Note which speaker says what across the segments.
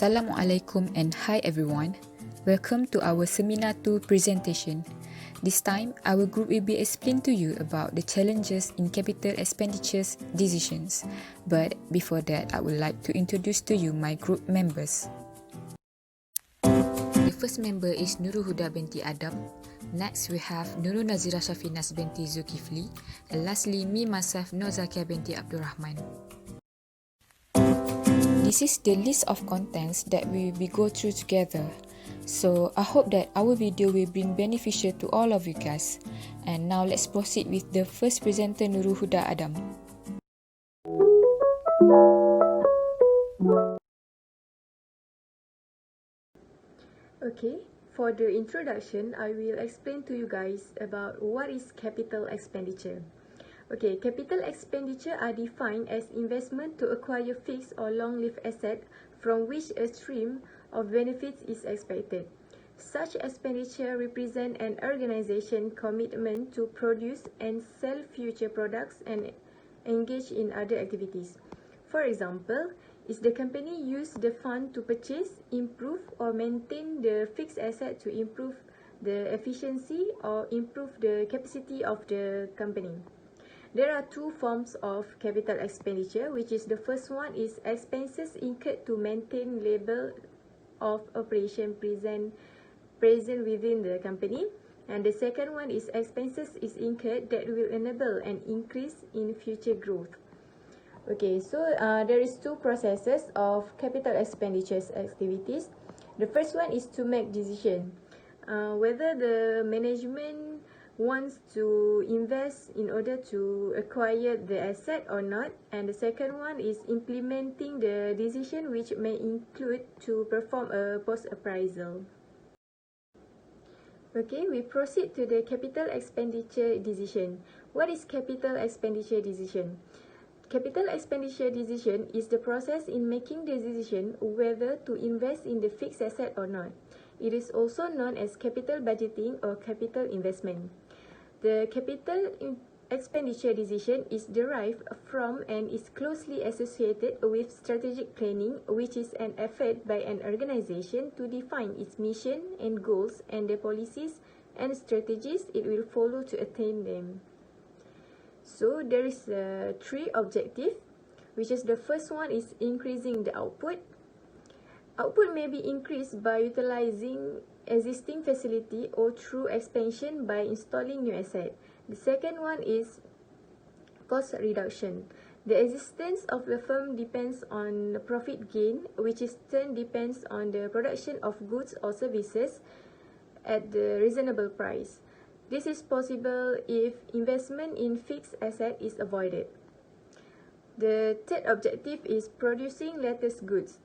Speaker 1: Assalamualaikum and hi everyone. Welcome to our Seminar 2 presentation. This time, our group will be explaining to you about the challenges in capital expenditures decisions. But before that, I would like to introduce to you my group members. The first member is Nurul Huda binti Adam. Next, we have Nurul Nazira Shafinas binti Zulkifli. And lastly, Mi Masaf Nur Zakia binti Abdul Rahman. This is the list of contents that we will go through together. So I hope that our video will bring beneficial to all of you guys. And now let's proceed with the first presenter, Nurul Huda Adam.
Speaker 2: Okay, for the introduction, I will explain to you guys about what is capital expenditure. Okay, capital expenditure are defined as investment to acquire fixed or long-lived asset from which a stream of benefits is expected. Such expenditure represent an organization commitment to produce and sell future products and engage in other activities. For example, is the company use the fund to purchase, improve or maintain the fixed asset to improve the efficiency or improve the capacity of the company. There are two forms of capital expenditure, which is the first one is expenses incurred to maintain level of operation present within the company, and the second one is expenses is incurred that will enable an increase in future growth. Okay, so there is two processes of capital expenditures activities. The first one is to make decision whether the management wants to invest in order to acquire the asset or not, and the second one is implementing the decision, which may include to perform a post appraisal. Okay, we proceed to the capital expenditure decision. What is capital expenditure decision? Capital expenditure decision is the process in making the decision whether to invest in the fixed asset or not. It is also known as capital budgeting or capital investment. The capital expenditure decision is derived from and is closely associated with strategic planning, which is an effort by an organization to define its mission and goals and the policies and strategies it will follow to attain them. So there is three objectives, which is the first one is increasing the output. Output may be increased by utilizing existing facility or through expansion by installing new asset. The second one is cost reduction. The existence of the firm depends on the profit gain, which is turn depends on the production of goods or services at the reasonable price. This is possible if investment in fixed asset is avoided. The third objective is producing latest goods.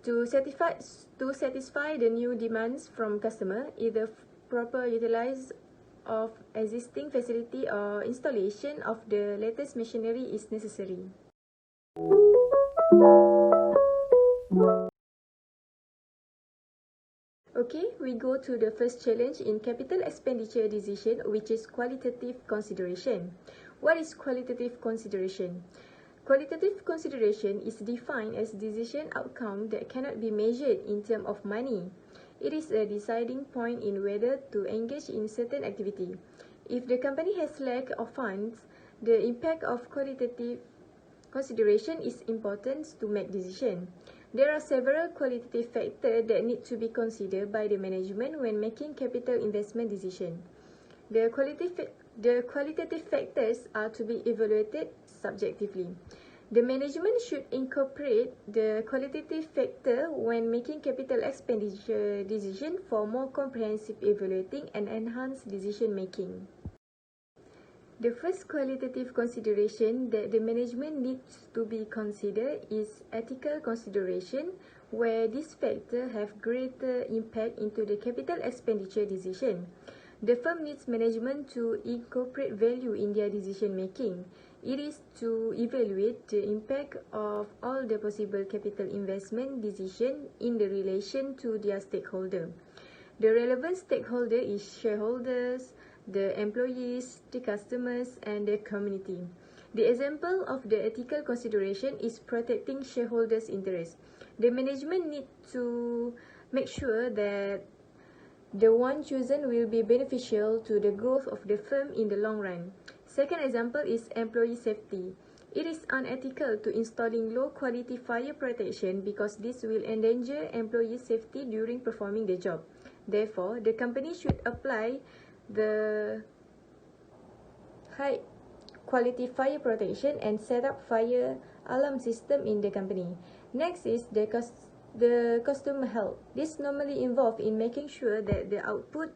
Speaker 2: To satisfy the new demands from customer, either proper utilize of existing facility or installation of the latest machinery is necessary. Okay, we go to the first challenge in capital expenditure decision, which is qualitative consideration. What is qualitative consideration? Qualitative consideration is defined as decision outcome that cannot be measured in terms of money. It is a deciding point in whether to engage in certain activity. If the company has lack of funds, the impact of qualitative consideration is important to make decision. There are several qualitative factors that need to be considered by the management when making capital investment decision. The qualitative factors are to be evaluated subjectively. The management should incorporate the qualitative factor when making capital expenditure decision for more comprehensive evaluating and enhanced decision making. The first qualitative consideration that the management needs to be considered is ethical consideration, where this factor have greater impact into the capital expenditure decision. The firm needs management to incorporate value in their decision making. It is to evaluate the impact of all the possible capital investment decision in the relation to their stakeholder. The relevant stakeholder is shareholders, the employees, the customers, and the community. The example of the ethical consideration is protecting shareholders' interests. The management need to make sure that the one chosen will be beneficial to the growth of the firm in the long run. Second example is employee safety. It is unethical to installing low-quality fire protection because this will endanger employee safety during performing the job. Therefore, the company should apply the high-quality fire protection and set up fire alarm system in the company. Next is the customer health. This normally involves in making sure that the output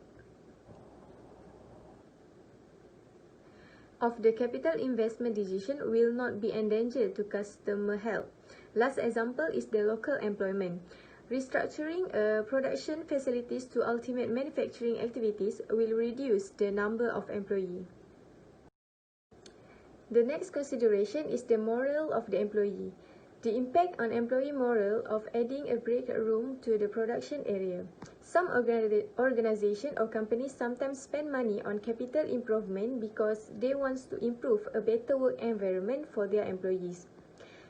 Speaker 2: of the capital investment decision will not be endangered to customer health. Last example is the local employment. Restructuring production facilities to ultimate manufacturing activities will reduce the number of employees. The next consideration is the morale of the employee. The impact on employee morale of adding a break room to the production area. Some organizations or companies sometimes spend money on capital improvement because they want to improve a better work environment for their employees.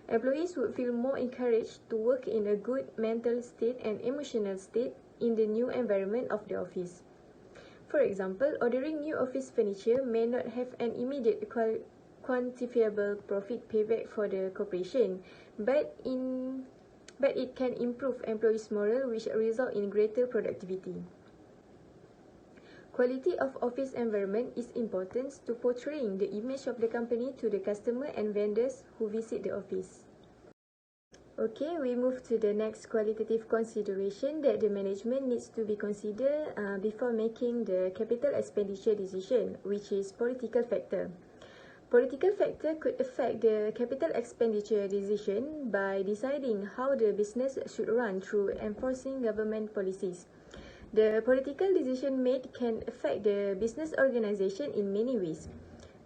Speaker 2: Employees would feel more encouraged to work in a good mental state and emotional state in the new environment of the office. For example, ordering new office furniture may not have an immediate quantifiable profit payback for the corporation, but it can improve employees' morale, which result in greater productivity. Quality of office environment is important to portraying the image of the company to the customer and vendors who visit the office. Okay, we move to the next qualitative consideration that the management needs to be considered before making the capital expenditure decision, which is political factor. Political factor could affect the capital expenditure decision by deciding how the business should run through enforcing government policies. The political decision made can affect the business organization in many ways.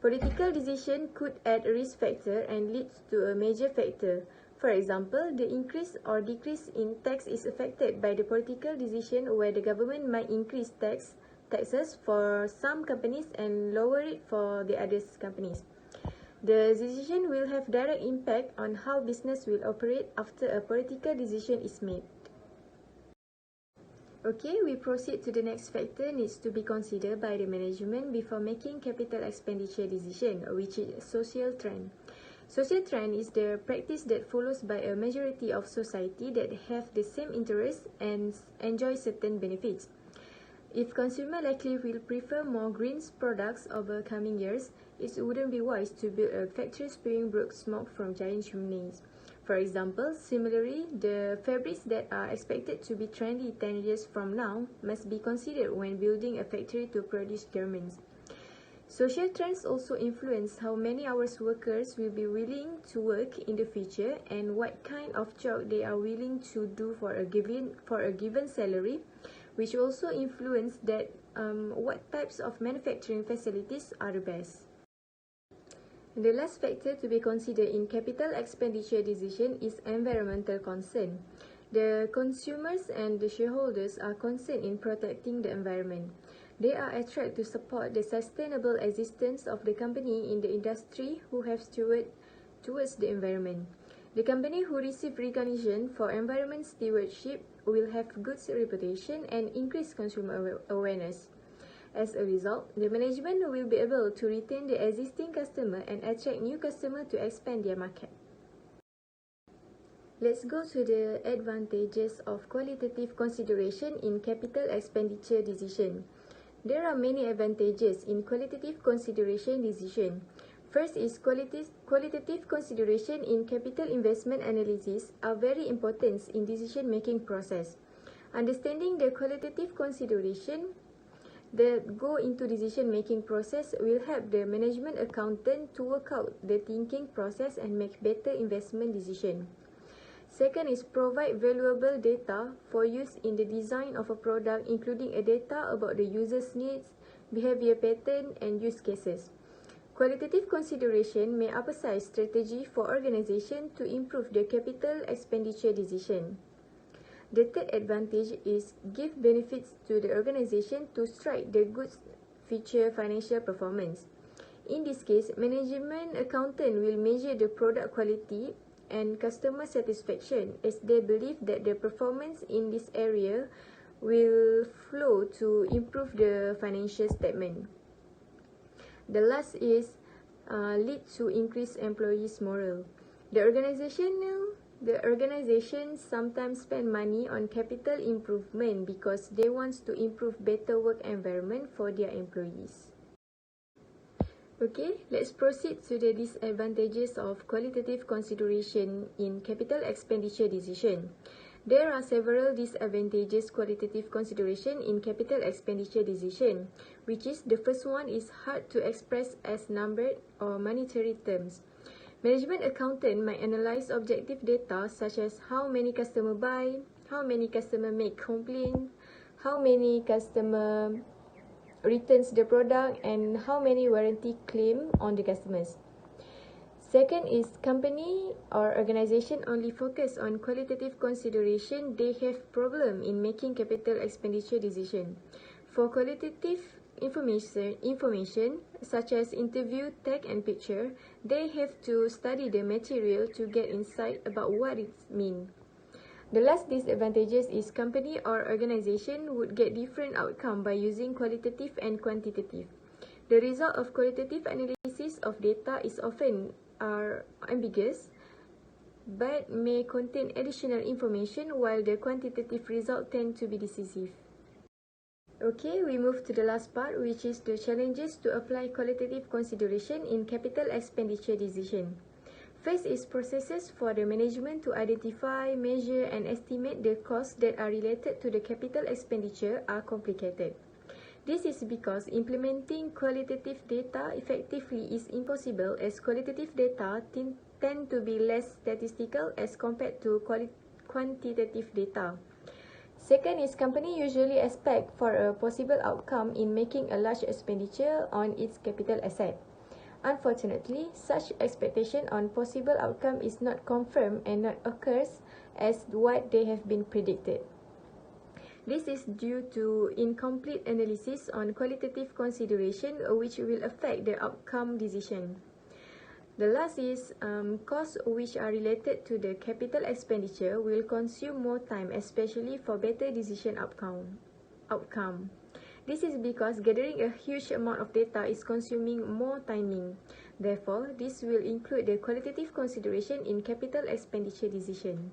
Speaker 2: Political decision could add a risk factor and lead to a major factor. For example, the increase or decrease in tax is affected by the political decision where the government might increase taxes for some companies and lower it for the other companies. The decision will have direct impact on how business will operate after a political decision is made. Okay, we proceed to the next factor needs to be considered by the management before making capital expenditure decision, which is social trend. Social trend is the practice that follows by a majority of society that have the same interests and enjoy certain benefits. If consumer likely will prefer more green products over coming years, it wouldn't be wise to build a factory spewing broke smoke from giant chimneys. For example, similarly, the fabrics that are expected to be trendy 10 years from now must be considered when building a factory to produce garments. Social trends also influence how many hours workers will be willing to work in the future and what kind of job they are willing to do for a given salary, which also influence that what types of manufacturing facilities are the best. The last factor to be considered in capital expenditure decision is environmental concern. The consumers and the shareholders are concerned in protecting the environment. They are attracted to support the sustainable existence of the company in the industry who have stewardship towards the environment. The company who receive recognition for environment stewardship will have good reputation and increase consumer awareness. As a result, the management will be able to retain the existing customer and attract new customers to expand their market. Let's go to the advantages of qualitative consideration in capital expenditure decision. There are many advantages in qualitative consideration decision. First is qualitative consideration in capital investment analysis are very important in decision-making process. Understanding the qualitative consideration that go into decision-making process will help the management accountant to work out the thinking process and make better investment decision. Second is provide valuable data for use in the design of a product, including a data about the user's needs, behavior pattern, and use cases. Qualitative consideration may emphasize strategy for organization to improve their capital expenditure decision. The third advantage is give benefits to the organization to strike the good future financial performance. In this case, management accountant will measure the product quality and customer satisfaction, as they believe that the performance in this area will flow to improve the financial statement. The last is lead to increase employees' morale. The organization sometimes spend money on capital improvement because they want to improve better work environment for their employees. Okay, let's proceed to the disadvantages of qualitative consideration in capital expenditure decision. There are several disadvantages qualitative consideration in capital expenditure decision, which is the first one is hard to express as numbered or monetary terms. Management accountant might analyze objective data such as how many customer buy, how many customer make complaint, how many customer returns the product, and how many warranty claim on the customers. Second is company or organization only focus on qualitative consideration, they have problem in making capital expenditure decision. For qualitative information such as interview, tag and picture, they have to study the material to get insight about what it means. The last disadvantages is company or organization would get different outcome by using qualitative and quantitative. The result of qualitative analysis of data is often ambiguous, but may contain additional information, while the quantitative result tend to be decisive. Okay, we move to the last part, which is the challenges to apply qualitative consideration in capital expenditure decision. First is processes for the management to identify, measure, and estimate the costs that are related to the capital expenditure are complicated. This is because implementing qualitative data effectively is impossible, as qualitative data tend to be less statistical as compared to quantitative data. Second is company usually expect for a possible outcome in making a large expenditure on its capital asset. Unfortunately, such expectation on possible outcome is not confirmed and not occurs as what they have been predicted. This is due to incomplete analysis on qualitative consideration, which will affect the outcome decision. The last is costs which are related to the capital expenditure will consume more time, especially for better decision outcome. This is because gathering a huge amount of data is consuming more timing. Therefore, this will include the qualitative consideration in capital expenditure decision.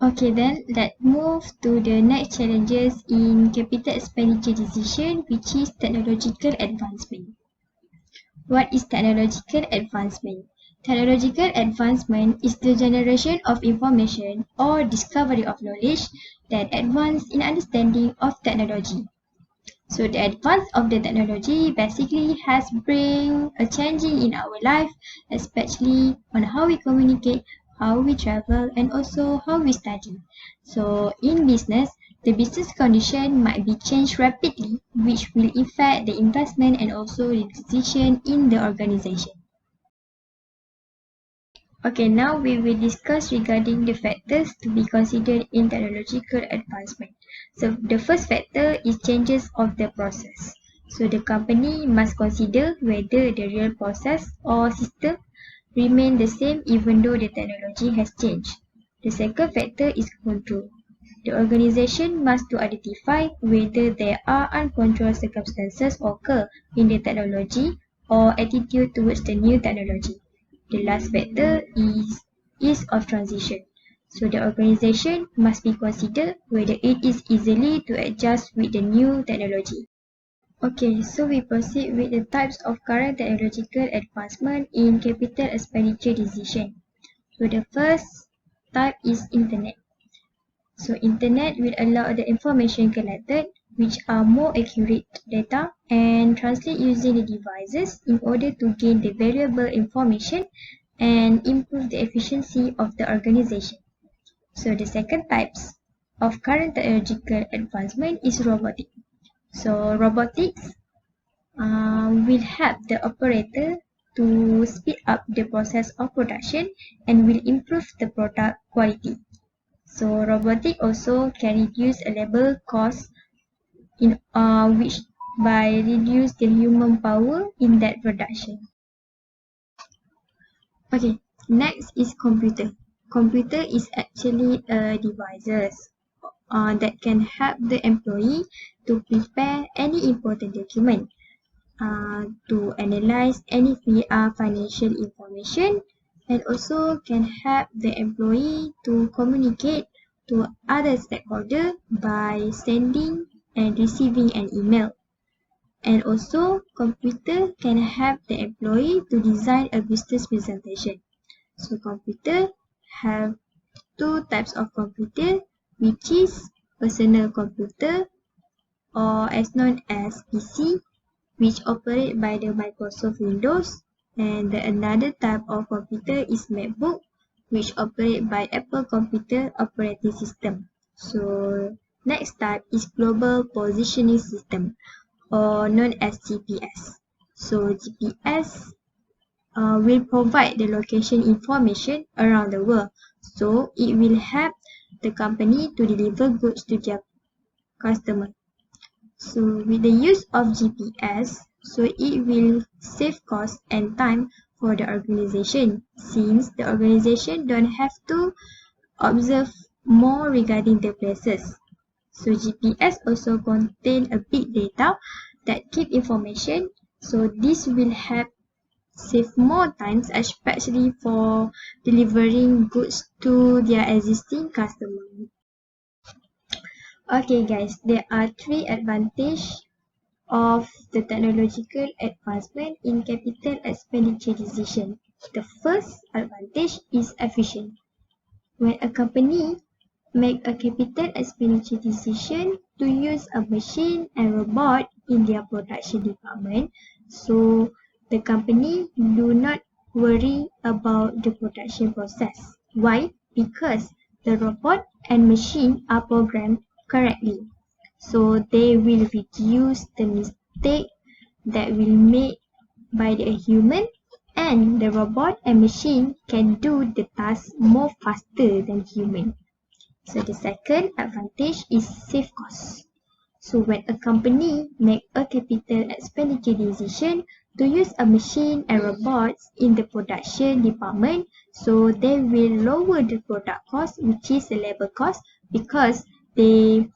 Speaker 3: Okay, then let's move to the next challenges in capital expenditure decision, which is technological advancement. What is technological advancement? Technological advancement is the generation of information or discovery of knowledge that advance in understanding of technology. So the advance of the technology basically has bring a changing in our life, especially on how we communicate, how we travel, and also how we study. So in business, the business condition might be changed rapidly, which will affect the investment and also the decision in the organization. Okay, now we will discuss regarding the factors to be considered in technological advancement. So the first factor is changes of the process. So the company must consider whether the real process or system remain the same even though the technology has changed. The second factor is control. The organization must to identify whether there are uncontrolled circumstances occur in the technology or attitude towards the new technology. The last factor is ease of transition. So the organization must be considered whether it is easily to adjust with the new technology. Okay, so we proceed with the types of current technological advancement in capital expenditure decision. So the first type is internet. So internet will allow the information collected, which are more accurate data, and translate using the devices in order to gain the valuable information and improve the efficiency of the organization. So the second types of current technological advancement is robotics. So robotics will help the operator to speed up the process of production and will improve the product quality. So robotic also can reduce a labor cost in which by reduce the human power in that production. Okay, next is computer. Computer is actually a devices that can help the employee to prepare any important document, to analyze any financial information, and also can help the employee to communicate to other stakeholders by sending and receiving an email. And also, computer can help the employee to design a business presentation. So computer have two types of computer, which is personal computer or as known as PC, which operate by the Microsoft Windows, and another type of computer is MacBook, which operate by Apple Computer Operating System. So next type is Global Positioning System, or known as GPS. So GPS will provide the location information around the world. So it will help the company to deliver goods to their customer. So with the use of GPS, so it will save cost and time for the organization, since the organization don't have to observe more regarding the places. So GPS also contain a big data that keep information, so this will help save more times, especially for delivering goods to their existing customers. Okay guys, there are three advantages of the technological advancement in capital expenditure decision. The first advantage is efficient. When a company make a capital expenditure decision to use a machine and robot in their production department, so the company do not worry about the production process. Why? Because the robot and machine are programmed correctly. So they will reduce the mistake that will made by the human, and the robot and machine can do the task more faster than human. So the second advantage is save costs. So when a company make a capital expenditure decision to use a machine and robots in the production department, so they will lower the product cost, which is the labor cost, because they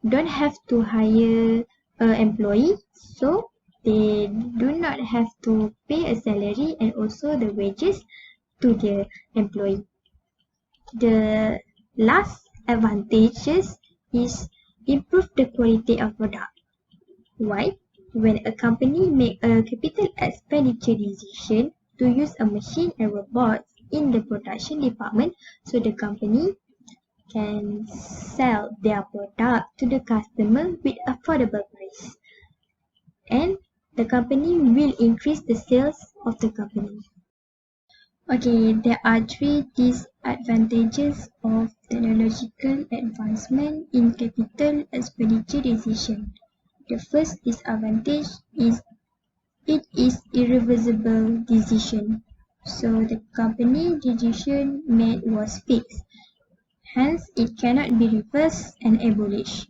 Speaker 3: don't have to hire an employee, so they do not have to pay a salary and also the wages to the employee. The last advantages is improve the quality of product. Why? When a company make a capital expenditure decision to use a machine and robots in the production department, so the company can sell their product to the customer with affordable price, and the company will increase the sales of the company. Okay, there are three disadvantages of technological advancement in capital expenditure decision. The first disadvantage is it is irreversible decision. So the company decision made was fixed. Hence, it cannot be reversed and abolished.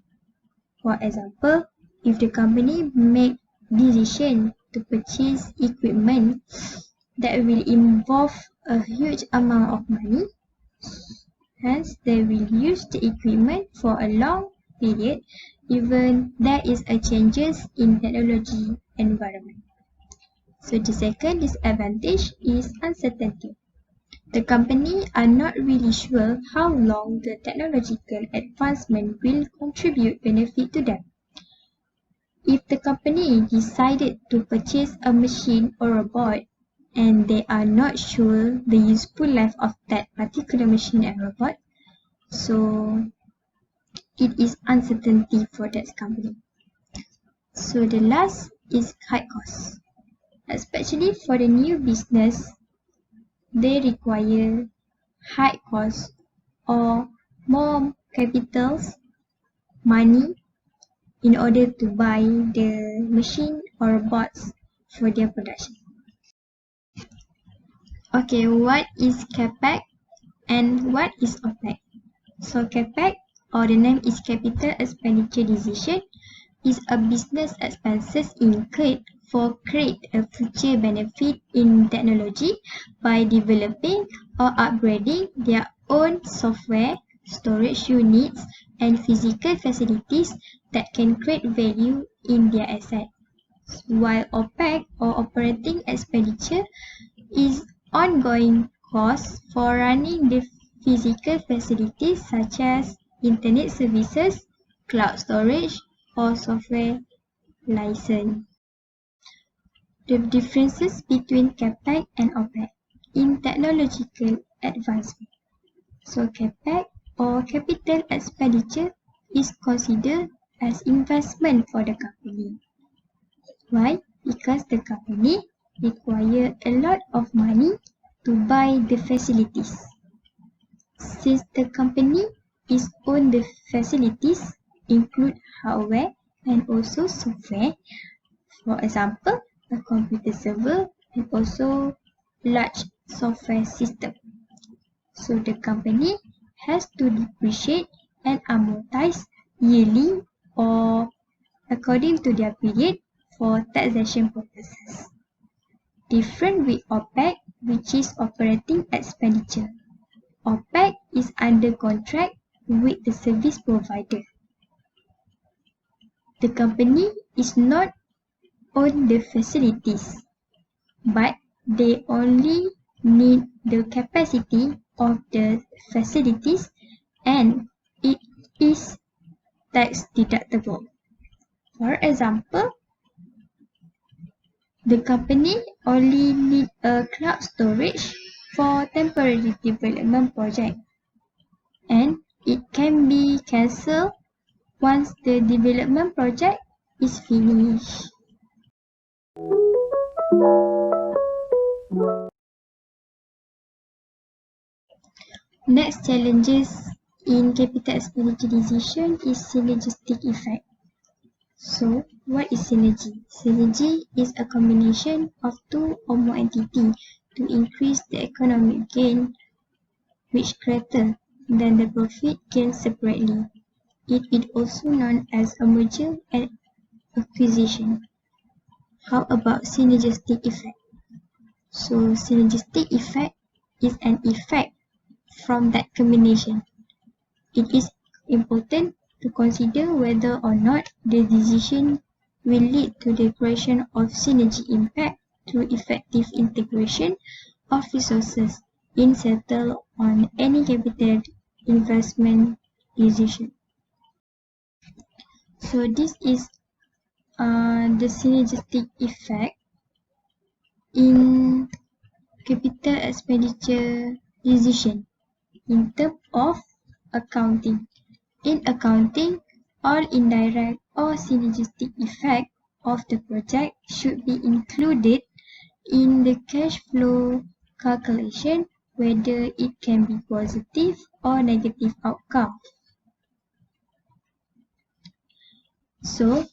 Speaker 3: For example, if the company make decision to purchase equipment that will involve a huge amount of money, hence they will use the equipment for a long period even there is a changes in technology environment. So the second disadvantage is uncertainty. The company are not really sure how long the technological advancement will contribute benefit to them. If the company decided to purchase a machine or robot and they are not sure the useful life of that particular machine and robot, so it is uncertainty for that company. So the last is high cost. Especially for the new business, they require high cost or more capitals, money in order to buy the machine or bots for their production. Okay, what is CapEx and what is OpEx? So CAPEX, or the name is Capital Expenditure Decision, is a business expenses incurred for create a future benefit in technology by developing or upgrading their own software, storage units, and physical facilities that can create value in their asset. While OPEX, or operating expenditure, is ongoing costs for running the physical facilities such as internet services, cloud storage, or software license. The differences between CAPEX and OPEX in technological advancement. So CAPEX, or capital expenditure, is considered as investment for the company. Why? Because the company requires a lot of money to buy the facilities. Since the company is own the facilities include hardware and also software, for example, a computer server and also large software system. So the company has to depreciate and amortize yearly or according to their period for taxation purposes. Different with OPEX, which is operating expenditure. OPEX is under contract with the service provider. The company is not own the facilities, but they only need the capacity of the facilities and it is tax deductible. For example, the company only need a cloud storage for temporary development project and it can be cancelled once the development project is finished. Next challenges in capital expenditure decision is synergistic effect. So, what is synergy? Synergy is a combination of two or more entities to increase the economic gain which greater than the profit gained separately. It is also known as a merger and acquisition. How about synergistic effect? So, synergistic effect is an effect from that combination. It is important to consider whether or not the decision will lead to the creation of synergy impact through effective integration of resources in settle on any capital investment decision. So this is the synergistic effect in capital expenditure decision in terms of accounting. In accounting, all indirect or synergistic effect of the project should be included in the cash flow calculation, whether it can be positive or negative outcome. So,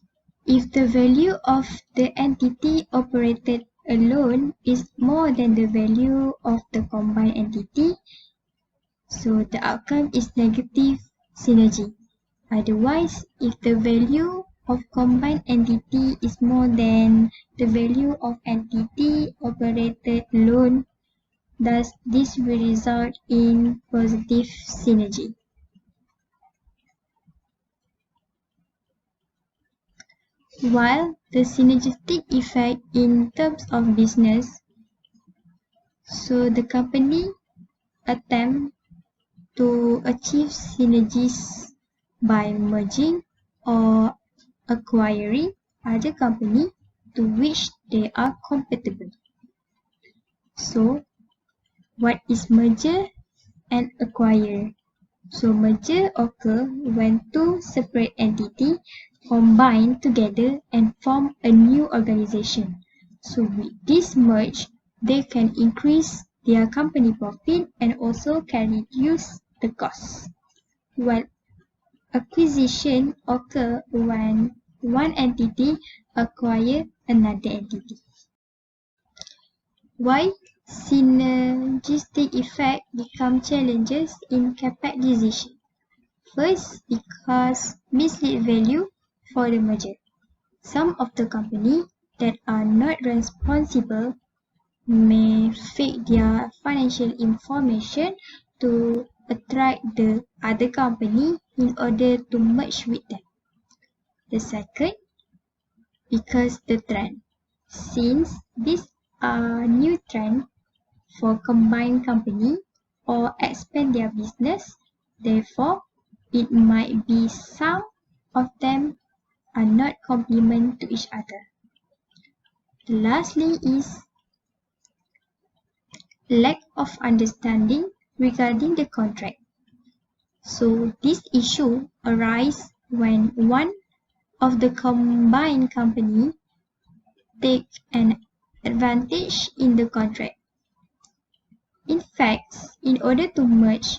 Speaker 3: if the value of the entity operated alone is more than the value of the combined entity, so the outcome is negative synergy. Otherwise, if the value of combined entity is more than the value of entity operated alone, thus this will result in positive synergy. While the synergistic effect in terms of business, so the company attempt to achieve synergies by merging or acquiring other company to which they are compatible. So, what is merger and acquire? So, merger occur when two separate entities combine together and form a new organization. So, with this merge, they can increase their company profit and also can reduce the cost. While acquisition occur when one entity acquire another entity. Why synergistic effect become challenges in CAPEX decision? First, because mislead value for the merger. Some of the companies that are not responsible may fake their financial information to attract the other company in order to merge with them. The second, because the trend. Since these are new trend for combined company or expand their business, therefore it might be some of them are not complement to each other. Lastly is lack of understanding regarding the contract. So this issue arises when one of the combined company take an advantage in the contract. In fact, in order to merge,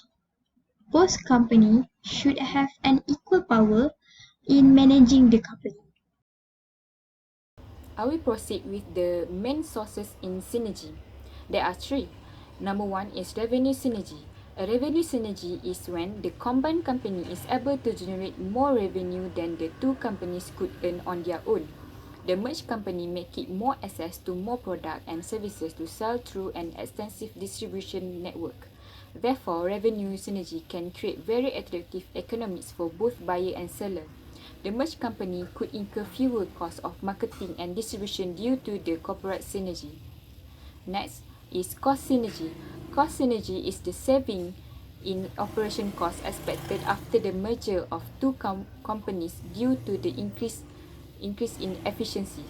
Speaker 3: both companies should have an equal power in managing the company.
Speaker 1: I will proceed with the main sources in synergy. There are three. Number one is revenue synergy. A revenue synergy is when the combined company is able to generate more revenue than the two companies could earn on their own. The merged company make it more access to more product and services to sell through an extensive distribution network. Therefore, revenue synergy can create very attractive economics for both buyer and seller. The merged company could incur fewer costs of marketing and distribution due to the corporate synergy. Next is cost synergy. Cost synergy is the saving in operation costs expected after the merger of two companies due to the increase in efficiency.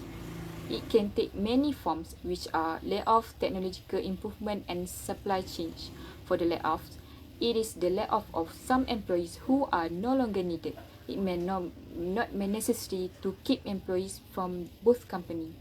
Speaker 1: It can take many forms, which are layoff, technological improvement, and supply change. For the layoffs, it is the layoff of some employees who are no longer needed. It may not be necessary to keep employees from both companies.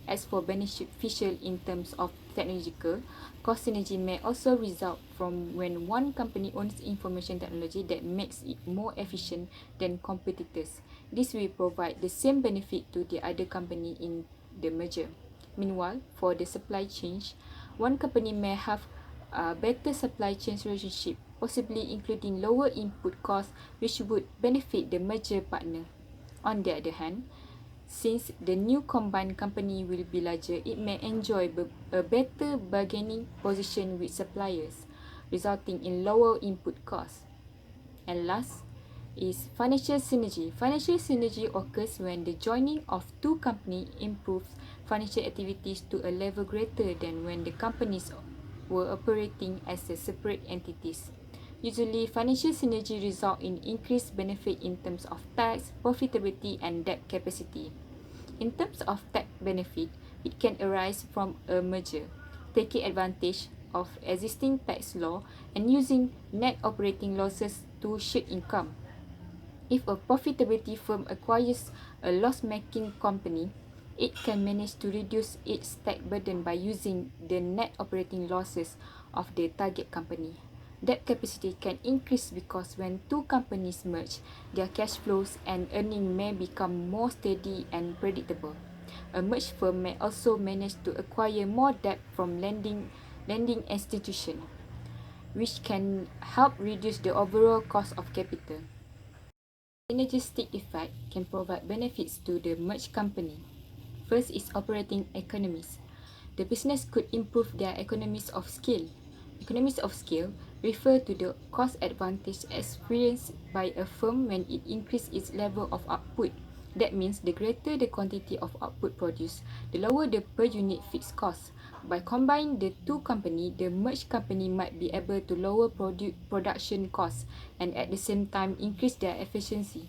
Speaker 1: As for beneficial in terms of technological, cost synergy may also result from when one company owns information technology that makes it more efficient than competitors. This will provide the same benefit to the other company in the merger. Meanwhile, for the supply chain, one company may have a better supply chain relationship, possibly including lower input costs, which would benefit the merger partner. On the other hand, since the new combined company will be larger, it may enjoy a better bargaining position with suppliers, resulting in lower input costs. And last is financial synergy. Financial synergy occurs when the joining of two companies improves financial activities to a level greater than when the companies were operating as separate entities. Usually, financial synergy result in increased benefit in terms of tax, profitability, and debt capacity. In terms of tax benefit, it can arise from a merger, taking advantage of existing tax law and using net operating losses to shield income. If a profitability firm acquires a loss-making company, it can manage to reduce its tax burden by using the net operating losses of the target company. Debt capacity can increase because when two companies merge, their cash flows and earnings may become more steady and predictable. A merged firm may also manage to acquire more debt from lending institutions, which can help reduce the overall cost of capital. Synergistic effect can provide benefits to the merged company. First is operating economies. The business could improve their economies of scale. Economies of scale refer to the cost advantage experienced by a firm when it increases its level of output. That means the greater the quantity of output produced, the lower the per unit fixed cost. By combining the two companies, the merged company might be able to lower production costs and at the same time increase their efficiency.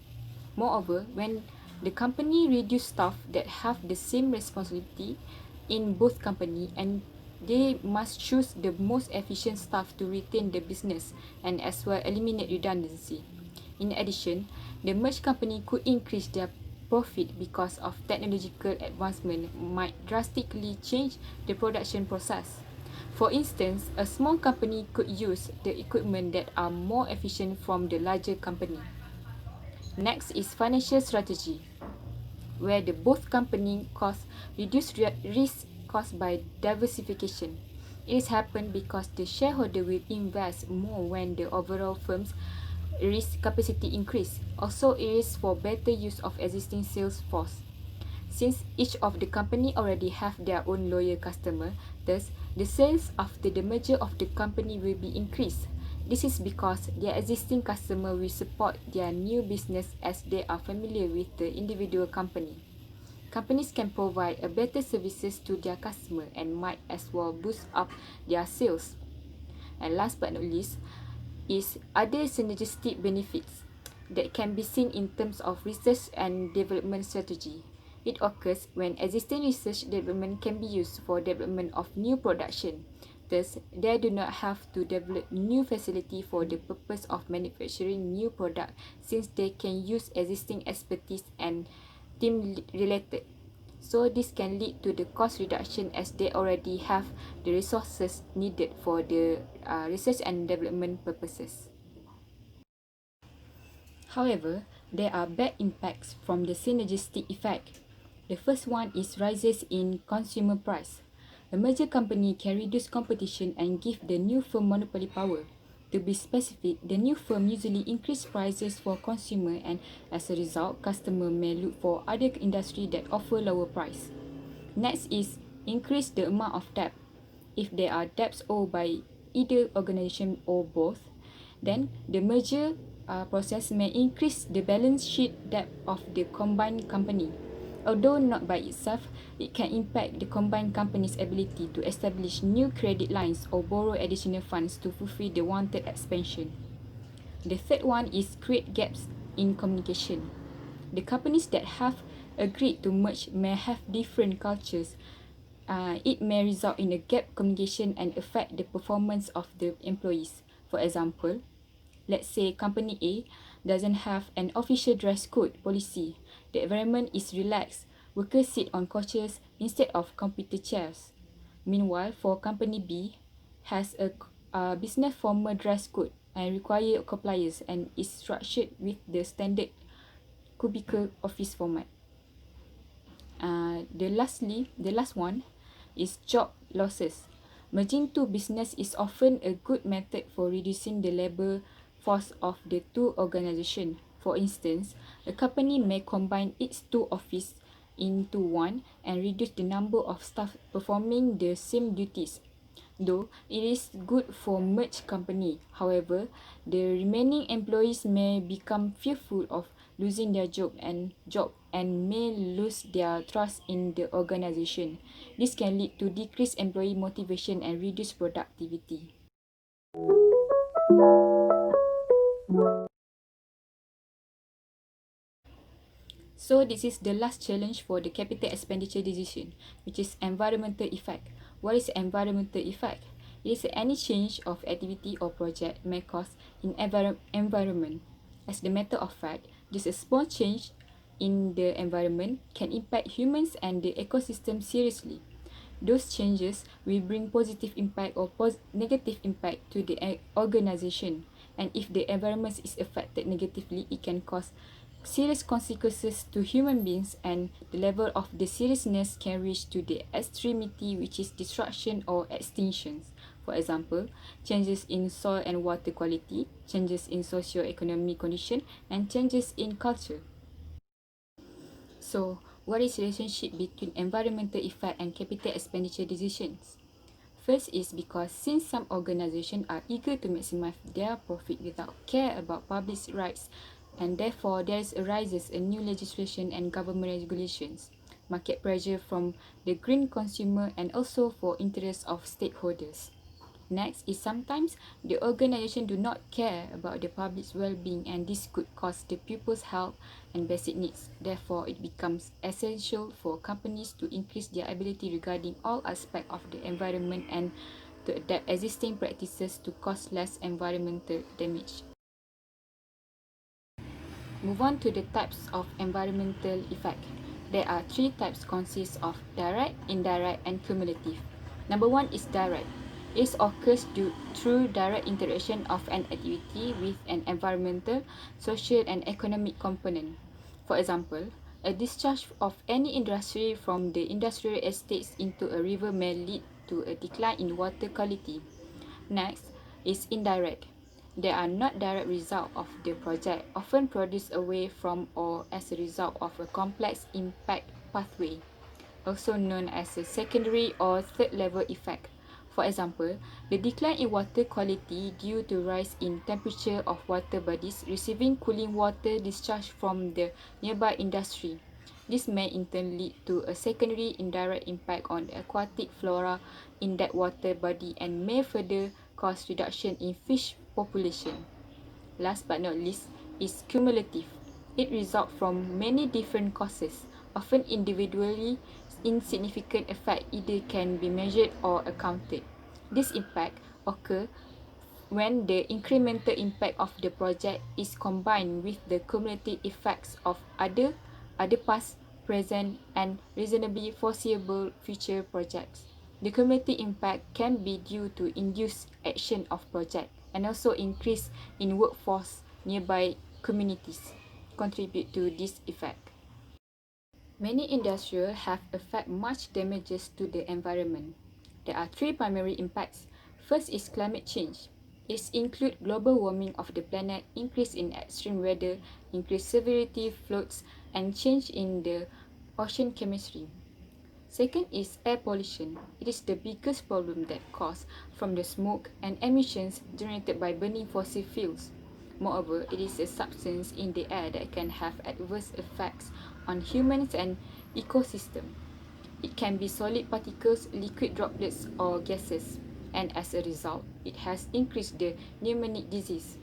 Speaker 1: Moreover, when the company reduce staff that have the same responsibility in both companies, and they must choose the most efficient staff to retain the business and as well eliminate redundancy. In addition, the merged company could increase their profit because of technological advancement might drastically change the production process. For instance, a small company could use the equipment that are more efficient from the larger company. Next is financial strategy, where the both company costs reduce risk caused by diversification. It has happened because the shareholder will invest more when the overall firm's risk capacity increase. Also, it is for better use of existing sales force. Since each of the company already have their own loyal customer, thus the sales after the merger of the company will be increased. This is because their existing customer will support their new business as they are familiar with the individual company. Companies can provide a better services to their customer and might as well boost up their sales. And last but not least is other synergistic benefits that can be seen in terms of research and development strategy. It occurs when existing research development can be used for development of new production. Thus, they do not have to develop new facility for the purpose of manufacturing new product since they can use existing expertise and team related. So this can lead to the cost reduction as they already have the resources needed for the research and development purposes. However, there are bad impacts from the synergistic effect. The first one is rises in consumer price. A merger company can reduce competition and give the new firm monopoly power. To be specific, the new firm usually increase prices for consumer and as a result, customer may look for other industry that offer lower price. Next is increase the amount of debt. If there are debts owed by either organization or both, then the merger process may increase the balance sheet debt of the combined company. Although not by itself, it can impact the combined company's ability to establish new credit lines or borrow additional funds to fulfill the wanted expansion. The third one is create gaps in communication. The companies that have agreed to merge may have different cultures. It may result in a gap communication and affect the performance of the employees. For example, let's say company A doesn't have an official dress code policy. The environment is relaxed. Workers sit on couches instead of computer chairs. Meanwhile, for company B has a business formal dress code and require compliance and is structured with the standard cubicle office format. The last one is job losses. Merging two business is often a good method for reducing the labor force of the two organizations. For instance, a company may combine its two offices into one and reduce the number of staff performing the same duties. Though it is good for merged company, however, the remaining employees may become fearful of losing their job and may lose their trust in the organization. This can lead to decreased employee motivation and reduced productivity. So this is the last challenge for the capital expenditure decision, which is environmental effect. What is environmental effect? It is any change of activity or project may cause in environment. As the matter of fact, just a small change in the environment can impact humans and the ecosystem seriously. Those changes will bring positive impact or negative impact to the organization. And if the environment is affected negatively, it can cause serious consequences to human beings, and the level of the seriousness can reach to the extremity, which is destruction or extinction. For example, changes in soil and water quality, changes in socio-economic condition, and changes in culture. So, what is the relationship between environmental effect and capital expenditure decisions? First is because since some organizations are eager to maximize their profit without care about public rights, and therefore there arises a new legislation and government regulations, market pressure from the green consumer, and also for interests of stakeholders. Next is sometimes the organization do not care about the public's well-being, and this could cause the people's health and basic needs. Therefore, it becomes essential for companies to increase their ability regarding all aspects of the environment and to adapt existing practices to cause less environmental damage. Move on to the types of environmental effect. There are three types consist of direct, indirect, and cumulative. Number one is direct. It occurs through direct interaction of an activity with an environmental, social, and economic component. For example, a discharge of any industry from the industrial estates into a river may lead to a decline in water quality. Next is indirect. They are not direct result of the project, often produced away from or as a result of a complex impact pathway, also known as a secondary or third level effect. For example, the decline in water quality due to rise in temperature of water bodies receiving cooling water discharged from the nearby industry. This may in turn lead to a secondary indirect impact on the aquatic flora in that water body and may further cause reduction in fish population. Last but not least is cumulative. It results from many different causes, often individually insignificant effect either can be measured or accounted. This impact occur when the incremental impact of the project is combined with the cumulative effects of other past, present, and reasonably foreseeable future projects. The cumulative impact can be due to induced action of project and also increase in workforce nearby communities contribute to this effect. Many industries have affected much damages to the environment. There are three primary impacts. First is climate change. It includes global warming of the planet, increase in extreme weather, increased severity, floods, and change in the ocean chemistry. Second is air pollution. It is the biggest problem that caused from the smoke and emissions generated by burning fossil fuels. Moreover, it is a substance in the air that can have adverse effects on humans and ecosystem. It can be solid particles, liquid droplets, or gases, and as a result, it has increased the pneumonic disease.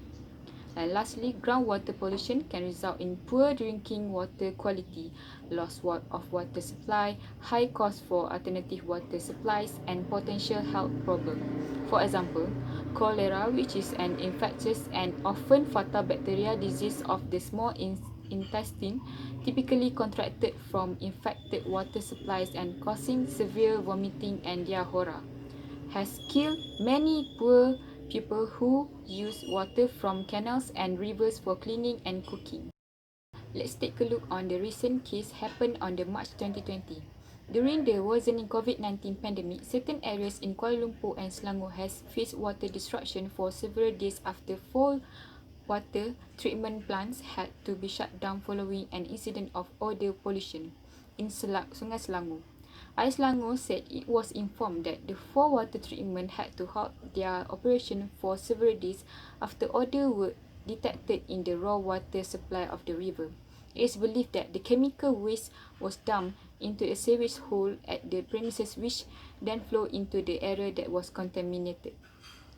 Speaker 1: And lastly, groundwater pollution can result in poor drinking water quality, loss of water supply, high cost for alternative water supplies, and potential health problems. For example, cholera, which is an infectious and often fatal bacterial disease of the small intestine, typically contracted from infected water supplies and causing severe vomiting and diarrhea, has killed many poor people who use water from canals and rivers for cleaning and cooking. Let's take a look on the recent case happened on the March 2020. During the worsening COVID-19 pandemic, certain areas in Kuala Lumpur and Selangor has faced water disruption for several days after 4 water treatment plants had to be shut down following an incident of odor pollution in Sungai Selangor. Air Selangor said it was informed that the 4 water treatment had to halt their operation for several days after odor were detected in the raw water supply of the river. It is believed that the chemical waste was dumped into a sewage hole at the premises which then flowed into the area that was contaminated.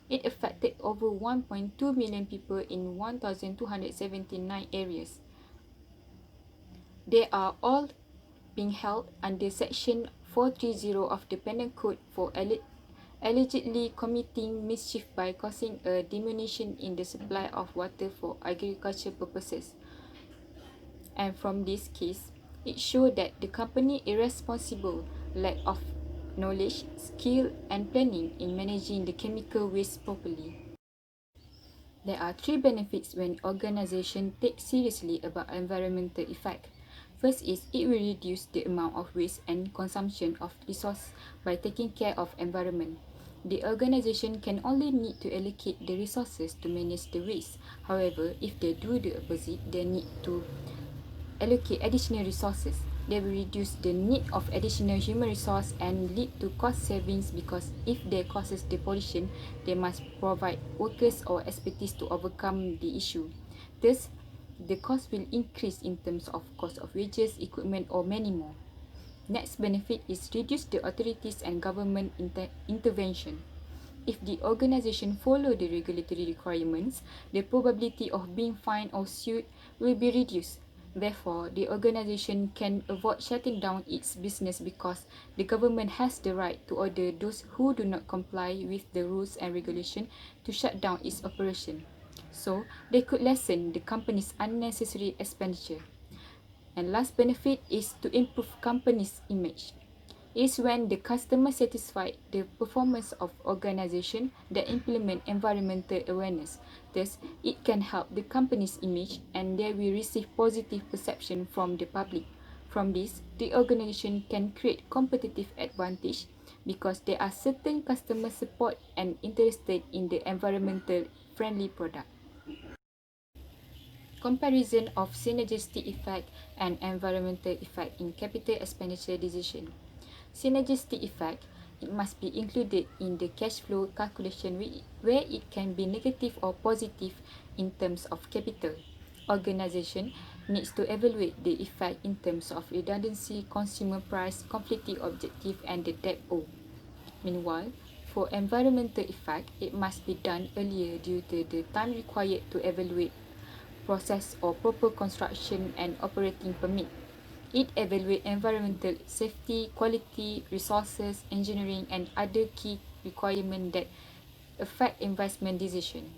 Speaker 1: It affected over 1.2 million people in 1,279 areas. They are all being held under Section 430 of the Penal Code for allegedly committing mischief by causing a diminution in the supply of water for agricultural purposes. And from this case, it showed that the company irresponsible lack of knowledge, skill, and planning in managing the chemical waste properly. There are 3 benefits when organizations take seriously about environmental effect. First is it will reduce the amount of waste and consumption of resource by taking care of environment. The organization can only need to allocate the resources to manage the waste. However, if they do the opposite, they need to allocate additional resources. They will reduce the need of additional human resource and lead to cost savings because if they causes the pollution, they must provide workers or expertise to overcome the issue. Thus, the cost will increase in terms of cost of wages, equipment, or many more. Next benefit is reduce the authorities and government intervention. If the organization follow the regulatory requirements, the probability of being fined or sued will be reduced. Therefore, the organization can avoid shutting down its business because the government has the right to order those who do not comply with the rules and regulations to shut down its operation. So, they could lessen the company's unnecessary expenditure. And last benefit is to improve company's image. It is when the customer satisfied the performance of organization that implement environmental awareness. Thus, it can help the company's image and they will receive positive perception from the public. From this, the organization can create competitive advantage because there are certain customer support and interested in the environmental friendly product. Comparison of synergistic effect and environmental effect in capital expenditure decision. Synergistic effect, it must be included in the cash flow calculation where it can be negative or positive in terms of capital. Organization needs to evaluate the effect in terms of redundancy, consumer price, conflicting objective and the debt owed. Meanwhile, for environmental effect, it must be done earlier due to the time required to evaluate process or proper construction and operating permit. It evaluates environmental safety, quality, resources, engineering and other key requirements that affect investment decision.